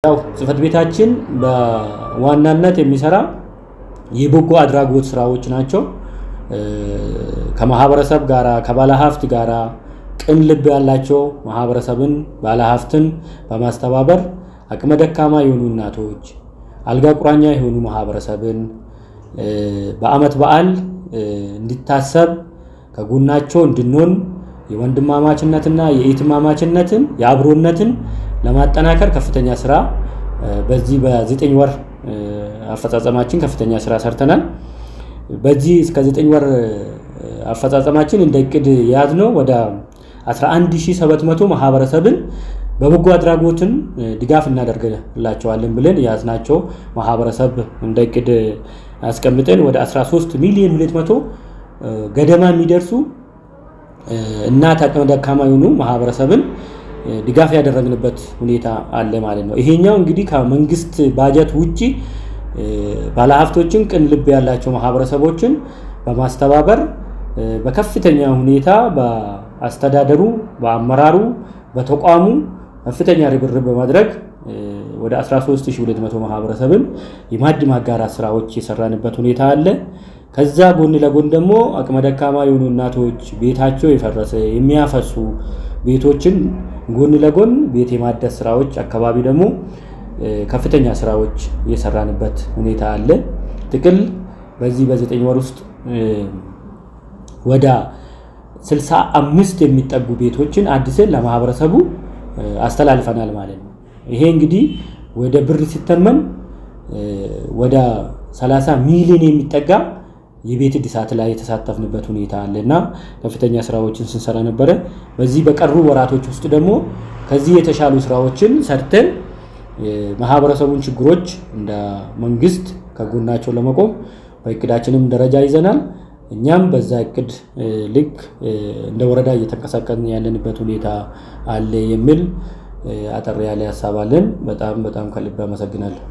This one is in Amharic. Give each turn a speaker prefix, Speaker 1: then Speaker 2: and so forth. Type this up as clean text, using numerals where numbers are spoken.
Speaker 1: ያው ጽህፈት ቤታችን በዋናነት የሚሰራ የበጎ አድራጎት ስራዎች ናቸው። ከማህበረሰብ ጋራ ከባለሀብት ጋራ ቅን ልብ ያላቸው ማህበረሰብን ባለሀብትን በማስተባበር አቅመ ደካማ የሆኑ እናቶች አልጋ ቁራኛ የሆኑ ማህበረሰብን በአመት በዓል እንዲታሰብ ከጎናቸው እንድንሆን የወንድማማችነትና የኢትማማችነትን የአብሮነትን ለማጠናከር ከፍተኛ ስራ በዚህ በ9 ወር አፈጻጸማችን ከፍተኛ ስራ ሰርተናል። በዚህ እስከ 9 ወር አፈጻጸማችን እንደ እቅድ ያዝነው ወደ 11700 ማህበረሰብን በበጎ አድራጎትን ድጋፍ እናደርግላቸዋለን ብለን ያዝናቸው ማህበረሰብ እንደ እቅድ አስቀምጠን ወደ 13 ሚሊዮን 200 ገደማ የሚደርሱ እናት አቅመ ደካማ የሆኑ ማህበረሰብን ድጋፍ ያደረግንበት ሁኔታ አለ ማለት ነው። ይሄኛው እንግዲህ ከመንግስት ባጀት ውጪ ባለሀብቶችን ቅን ልብ ያላቸው ማህበረሰቦችን በማስተባበር በከፍተኛ ሁኔታ በአስተዳደሩ በአመራሩ በተቋሙ ከፍተኛ ርብርብ በማድረግ ወደ 13200 ማህበረሰብን የማዕድ ማጋራት ስራዎች የሰራንበት ሁኔታ አለ። ከዛ ጎን ለጎን ደግሞ አቅመ ደካማ የሆኑ እናቶች ቤታቸው የፈረሰ የሚያፈሱ ቤቶችን ጎን ለጎን ቤት የማደስ ስራዎች አካባቢ ደግሞ ከፍተኛ ስራዎች የሰራንበት ሁኔታ አለ። ጥቅል በዚህ በ9 ወር ውስጥ ወደ 65 የሚጠጉ ቤቶችን አድሰን ለማህበረሰቡ አስተላልፈናል ማለት ነው። ይሄ እንግዲህ ወደ ብር ሲተመን ወደ 30 ሚሊዮን የሚጠጋ የቤት እድሳት ላይ የተሳተፍንበት ሁኔታ አለና ከፍተኛ ስራዎችን ስንሰራ ነበር። በዚህ በቀሩ ወራቶች ውስጥ ደግሞ ከዚህ የተሻሉ ስራዎችን ሰርተን ማህበረሰቡን ችግሮች እንደ መንግስት ከጎናቸው ለመቆም በእቅዳችንም ደረጃ ይዘናል። እኛም በዛ እቅድ ልክ እንደ ወረዳ እየተንቀሳቀስን ያለንበት ሁኔታ አለ የሚል አጠር ያለ ሐሳብ አለን። በጣም ከልብ አመሰግናለሁ።